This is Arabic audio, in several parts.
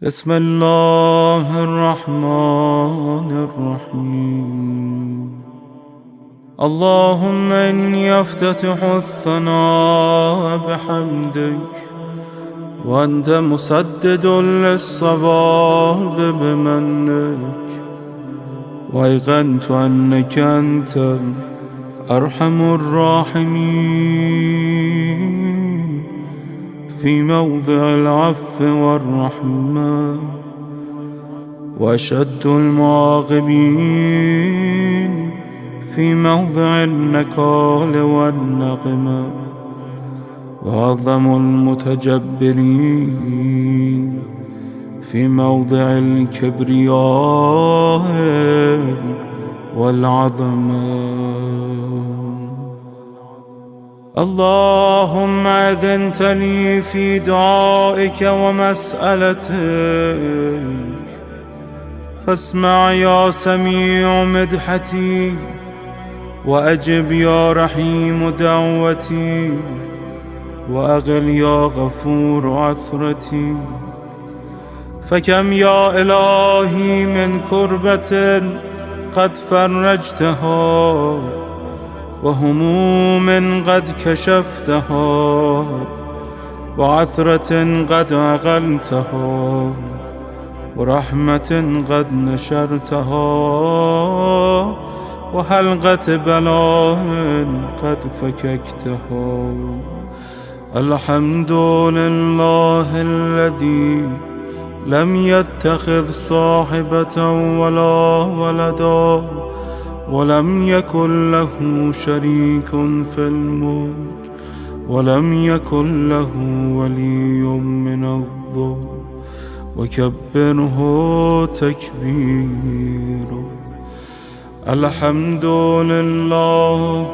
بسم الله الرحمن الرحيم. اللهم إني أفتتح الثناء بحمدك، وأنت مسدد للصواب بمنك، وأيقنت أنك أنت أرحم الراحمين في موضع العفو والرحمة، وأشد المعاقبين في موضع النكال والنقمة، وأعظم المتجبرين في موضع الكبرياء والعظمة. اللهم أذنت لي في دعائك ومسألتك، فاسمع يا سميع مدحتي، وأجب يا رحيم دعوتي، وأغل يا غفور عثرتي. فكم يا إلهي من كربة قد فرجتها، وهموم قد كشفتها، وعثرة قد أغلتها، ورحمة قد نشرتها، وحلقة بلاء قد فككتها. الحمد لله الذي لم يتخذ صاحبة ولا ولدا، ولم يكن له شريك في الملك، ولم يكن له ولي من الظلم، وكبره تكبيرا. الحمد لله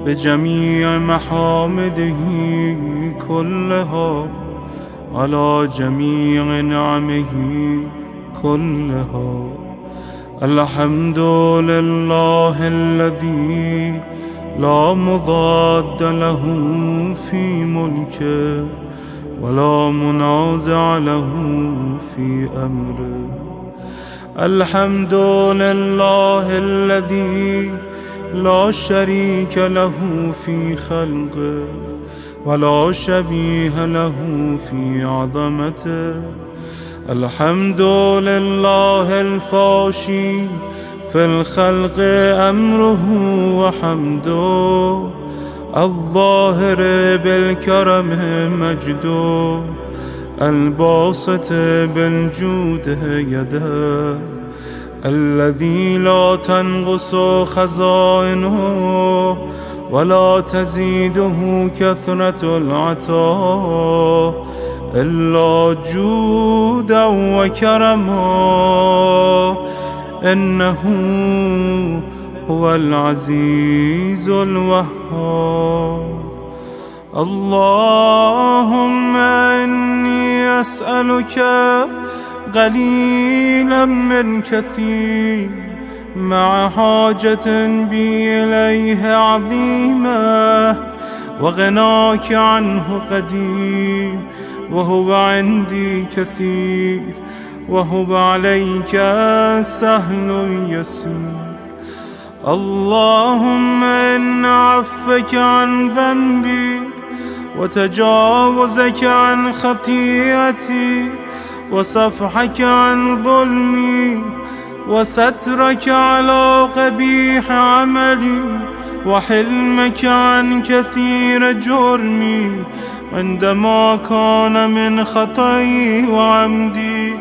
بجميع محامده كلها، على جميع نعمه كلها. الحمد لله الذي لا مضاد له في ملكه، ولا منازع له في أمره. الحمد لله الذي لا شريك له في خلقه، ولا شبيه له في عظمته. الحمد لله الفاشي في الخلق أمره وحمده، الظاهر بالكرم مجده، الباسط بالجود يده، الذي لا تنقص خزائنه ولا تزيده كثرة العطاء إلا جودا وكرما، إنه هو العزيز الوهاب. اللهم إني أسألك قليلا من كثير، مع حاجة بي إليه عظيمة، وغناك عنه قديم، وهو عندي كثير، وهو عليك سهل يسير. اللهم إن عفوك عن ذنبي، وتجاوزك عن خطيئتي، وصفحك عن ظلمي، وسترك على قبيح عملي، وحلمك عن كثير جرمي، عندما كان من خطئي وعمدي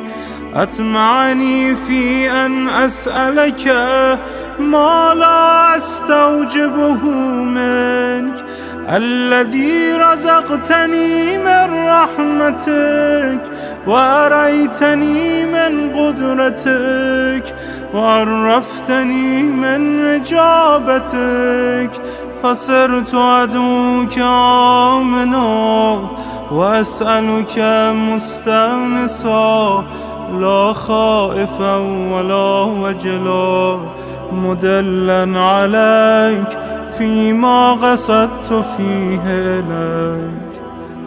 أطمعني في أن أسألك ما لا أستوجبه منك، الذي رزقتني من رحمتك، وأريتني من قدرتك، وعرفتني من إجابتك، فصرت أدعوك آمنا، وأسألك مستأنسا، لا خائفا ولا وجلا، مدلا عليك فيما قصدت فيه إليك.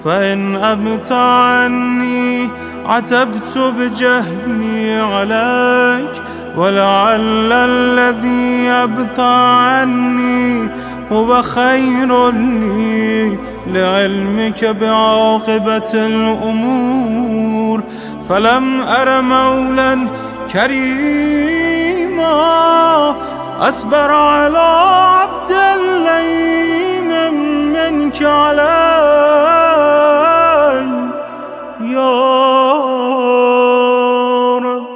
فإن أبت عني عتبت بجهلي عليك، ولعل الذي يبطى عني هو خير لي لعلمك بعاقبة الأمور. فلم أر مولا كريما أصبر على عبد اللئيم منك علي يا رب.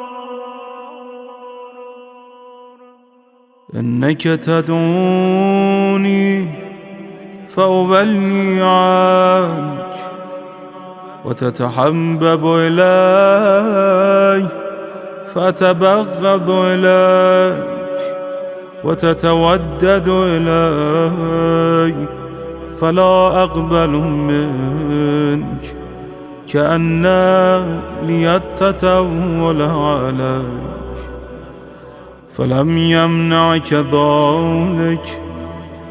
إنك تدعوني فأبلي عنك، وتتحبب إلي فأتبغض إليك، وتتودد إلي فلا أقبل منك، كأن لي التطول عليك. فلم يمنعك ذلك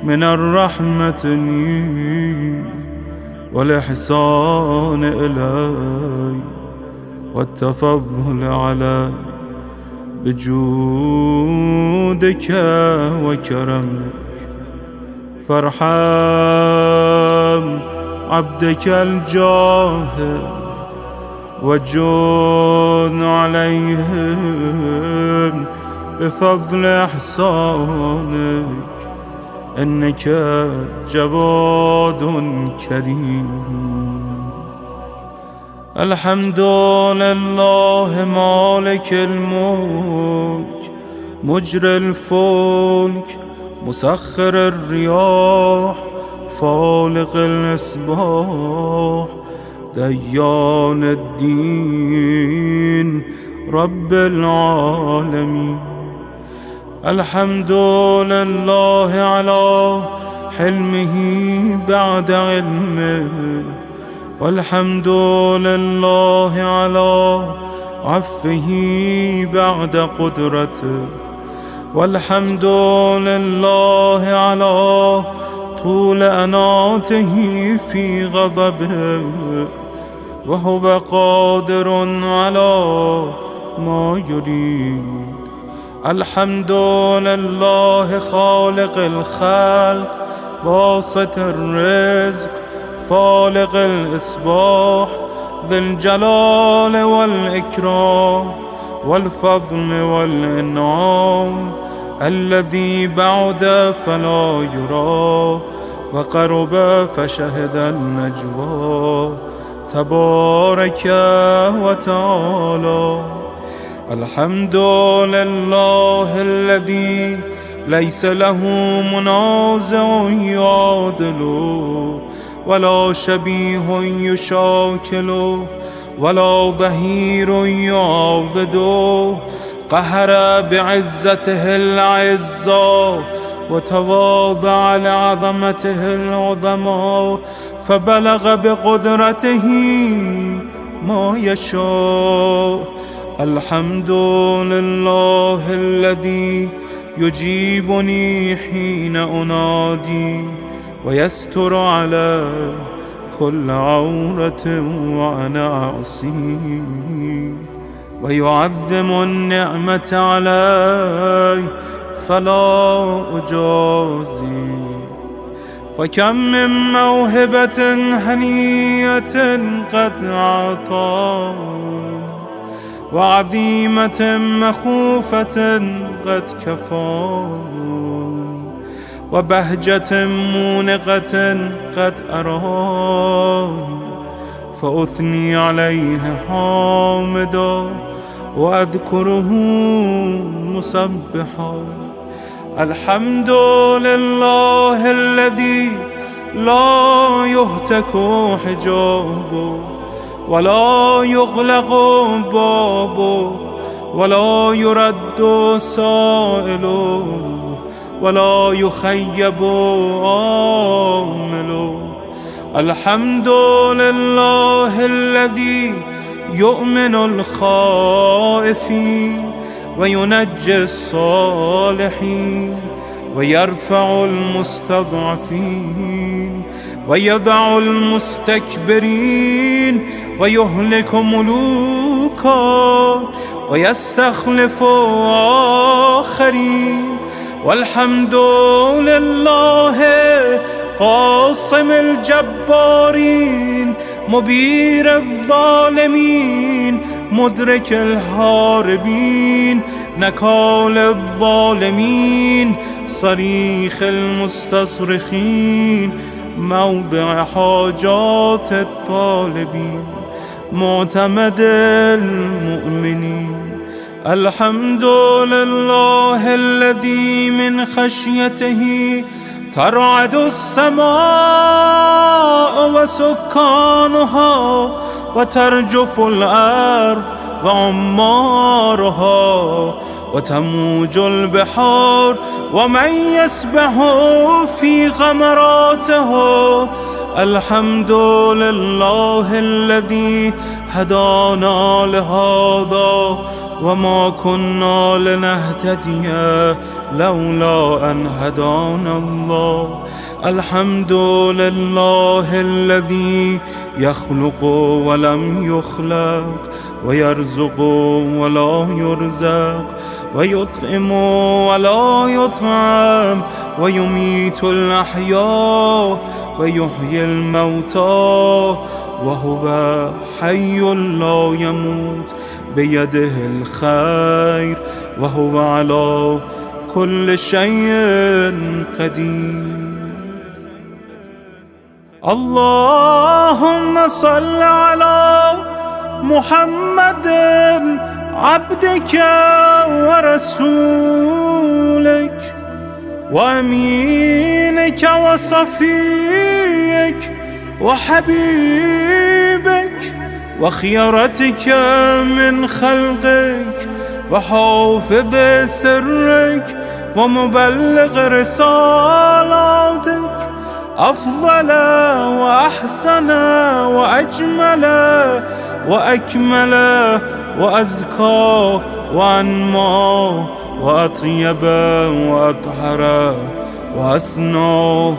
من الرحمة لي والإحسان إلي والتفضل علي بجودك وكرمك. فارحم عبدك الجاهل وجود عليهم بفضل إحسانك، إنك جواد كريم. الحمد لله مالك الملك مجري الفلك مسخر الرياح فالق الإصباح ديان الدين رب العالمين. الحمد لله على حلمه بعد علمه، والحمد لله على عفه بعد قدرته، والحمد لله على طول أناته في غضبه، وهو قادر على ما يريد. الحمد لله خالق الخلق باسط الرزق فالق الإصباح ذي الجلال والإكرام والفضل والإنعام، الذي بعد فلا يرى وقرب فشهد النجوى تبارك وتعالى. الحمد لله الذي ليس له منازع يعادله، ولا شبيه يشاكله، ولا ظهير يعاضده. قهر بعزته العزة وتواضع لعظمته العظمى، فبلغ بقدرته ما يشاء. الحمد لله الذي يجيبني حين أنادي، ويستر على كل عورة وأنا أعصيه، ويعظم النعمة علي فلا أجازي. فكم من موهبة هنية قد أعطى، وعظيمة مخوفة قد كفى، وبهجة مونقة قد أراني، فأثني عليه حامدا وأذكره مسبحا. الحمد لله الذي لا يهتك حجابه، ولا يغلق بابه، ولا يرد سائله، ولا يخيب آمله. الحمد لله الذي يؤمن الخائفين وينجي الصالحين، ويرفع المستضعفين، ويضع المستكبرين، ويهلك ملوكا ويستخلف آخرين. والحمد لله قاسم الجبارين مبير الظالمين مدرك الهاربين نكال الظالمين صريخ المستصرخين موضع حاجات الطالبين معتمد المؤمنين. الحمد لله الذي من خشيته ترعد السماء وسكانها وترجف الأرض وعمارها وتموج البحار ومن يسبح في غمراته. الحمد لله الذي هدانا لهذا وما كنا لنهتدي لولا أن هدانا الله. الحمد لله الذي يخلق ولم يخلق ويرزق ولا يرزق ويطعم ولا يطعم ويميت الأحياء ويحيي الموتى وهو حي لا يموت بيده الخير وهو على كل شيء قدير. اللهم صل على محمد عبدك ورسولك وأمينك وصفيك وحبيبك وخيرتك من خلقك وحافظ سرك ومبلغ رسالاتك أفضل وأحسن وأجمل وأكمل وأزكى وأنمى وأطيب وأطهر وأسنى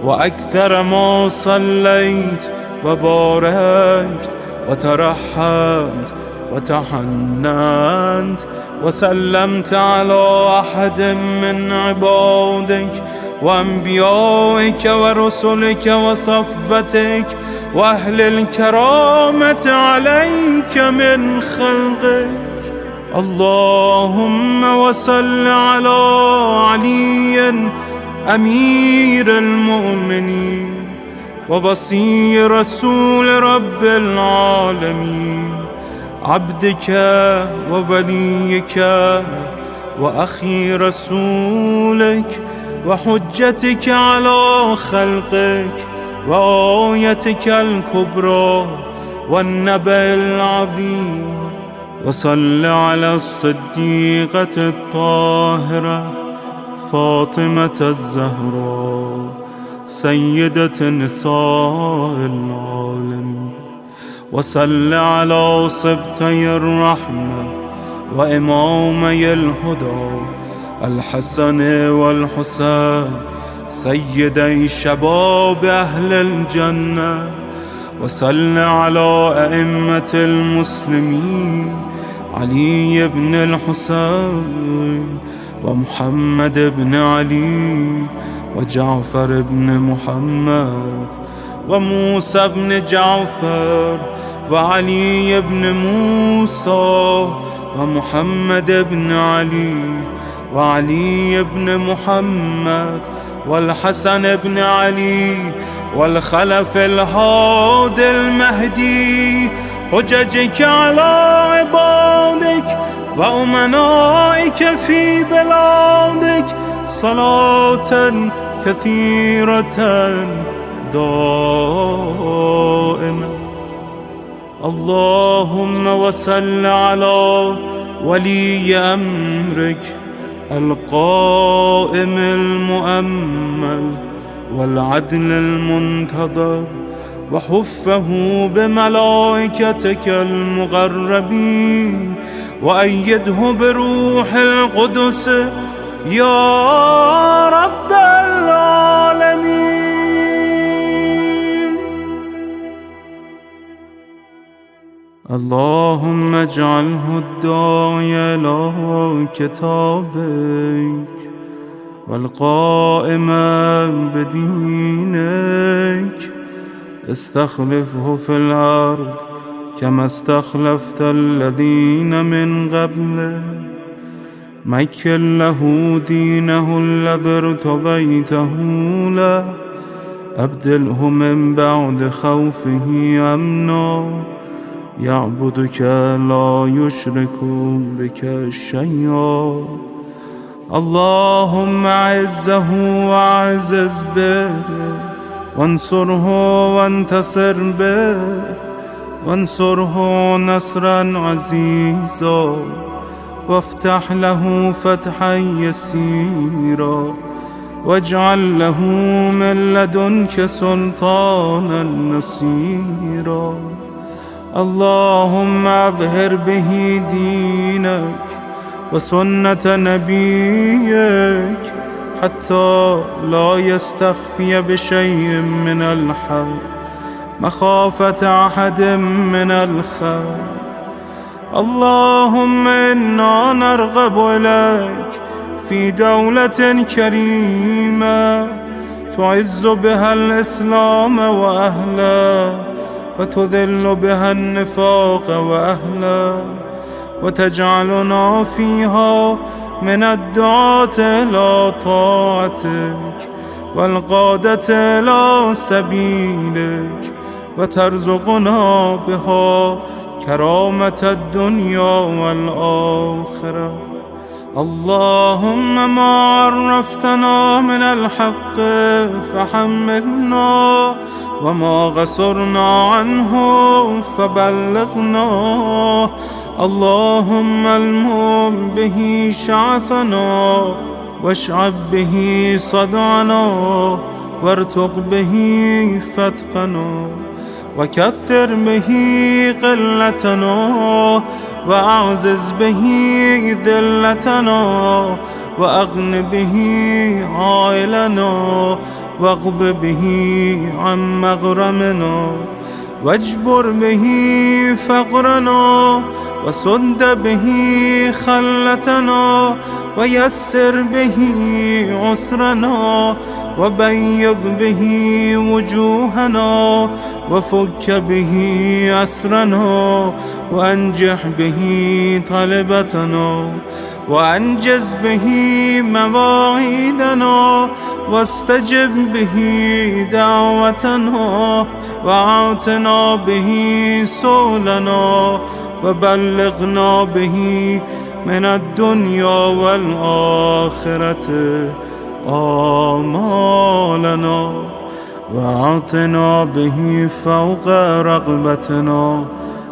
وأكثر ما صليت وباركت وترحمت وتحننت وسلمت على أحد من عبادك وأنبيائك ورسلك وصفتك وأهل الكرامة عليك من خلقك. اللهم وصل على علي أمير المؤمنين ووصي رسول رب العالمين عبدك ووليك وأخي رسولك وحجتك على خلقك وآيتك الكبرى والنبأ العظيم. وصل على الصديقة الطاهرة فاطمة الزهراء سيدة نساء العالمين. وصل على صبتي الرحمة وإمامي الهدى الحسن والحسين سيدي شباب أهل الجنة. وصل على أئمة المسلمين علي بن الحسين ومحمد بن علي وجعفر بن محمد وموسى بن جعفر وعلي بن موسى ومحمد بن علي وعلي بن محمد والحسن بن علي والخلف الهادي المهدي حججك على عبادك وأمنائك في بلادك صلاة كثيرة دائمة. اللهم وصل على ولي أمرك القائم المؤمل والعدل المنتظر وحفه بملائكتك المقربين وأيده بروح القدس يا رب العالمين. اللهم اجعله الداعي إلى كتابك والقائما بدينك. استخلفه في الأرض كما استخلفت الذين من قبله. مكن له دينه الذي ارتضيته له. أبدله من بعد خوفه أمنا، يعبدك لا يشرك بك شيئا. اللهم أعزه وأعزز به، وانصره وانتصر به، وانصره نصرا عزيزا، وافتح له فتحا يسيرا، واجعل له من لدنك سلطانا نصيرا. اللهم أظهر به دينك وسنة نبيك حتى لا يستخفي بشيء من الحق مخافة أحد من الخلق. اللهم إنا نرغب إليك في دولة كريمة تعز بها الإسلام وأهله، وتذل بها النفاق وأهله، وتجعلنا فيها من الدعاة إلى طاعتك والقادة إلى سبيلك، وترزقنا بها كرامة الدنيا والآخرة. اللهم ما عرفتنا من الحق فحملنا، وما غصرنا عنه فبلغنا. اللهم المم به شعثنا، واشعب به صدعنا، وارتق به فتقنا، وكثر به قلتنا، وأعزز به ذلتنا، وأغن به عائلنا، واغض به عن مغرمنا، واجبر به فقرنا، وسد به خلتنا، ويسر به عسرنا، وبيض به وجوهنا، وفك به أسرنا، وأنجح به طلبتنا، وأنجز به مواعيدنا، واستجب به دعوتنا، وأعطنا به سؤلنا، وبلغنا به من الدنيا والآخرة آمالنا، وأعطنا به فوق رغبتنا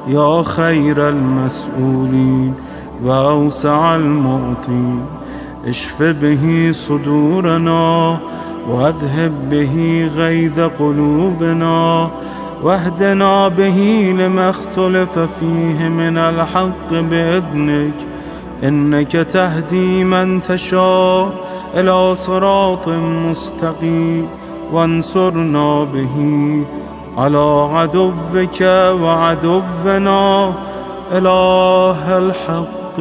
يا خير المسؤولين وأوسع المعطين. اشف به صدورنا، واذهب به غيظ قلوبنا، واهدنا به لما اختلف فيه من الحق بإذنك، إنك تهدي من تشاء إلى صراط مستقيم. وانصرنا به على عدوك وعدونا إله الحق.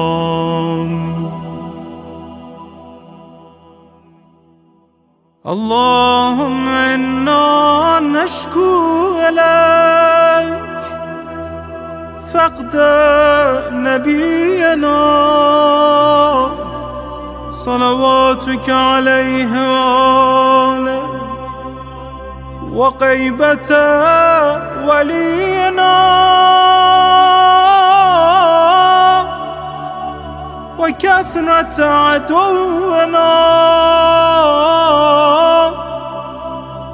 آمين. اللهم إنا نشكو إليك فقد نبينا صلواتك عليه وآله، وغيبة ولينا، وكثرة عدونا،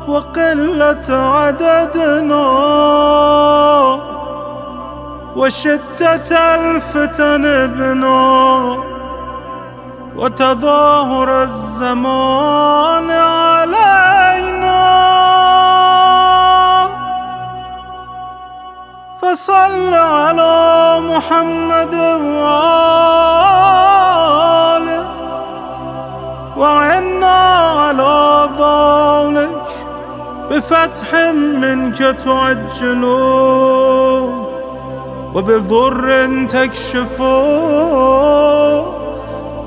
وقلة عددنا، وشدة الفتن بنا، وتظاهر الزمان علينا. فصل على محمد وآله، وعنا على ذلك وفتح منك تعجل وبضر تكشف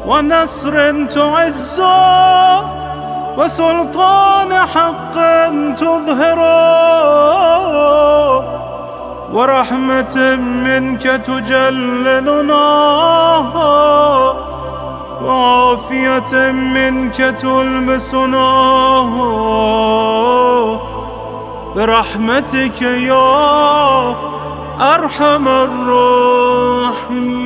ونصر تعز وسلطان حق تظهر ورحمة منك تجللنا وعافية منك تلبسنا برحمتك يا أرحم الراحمين.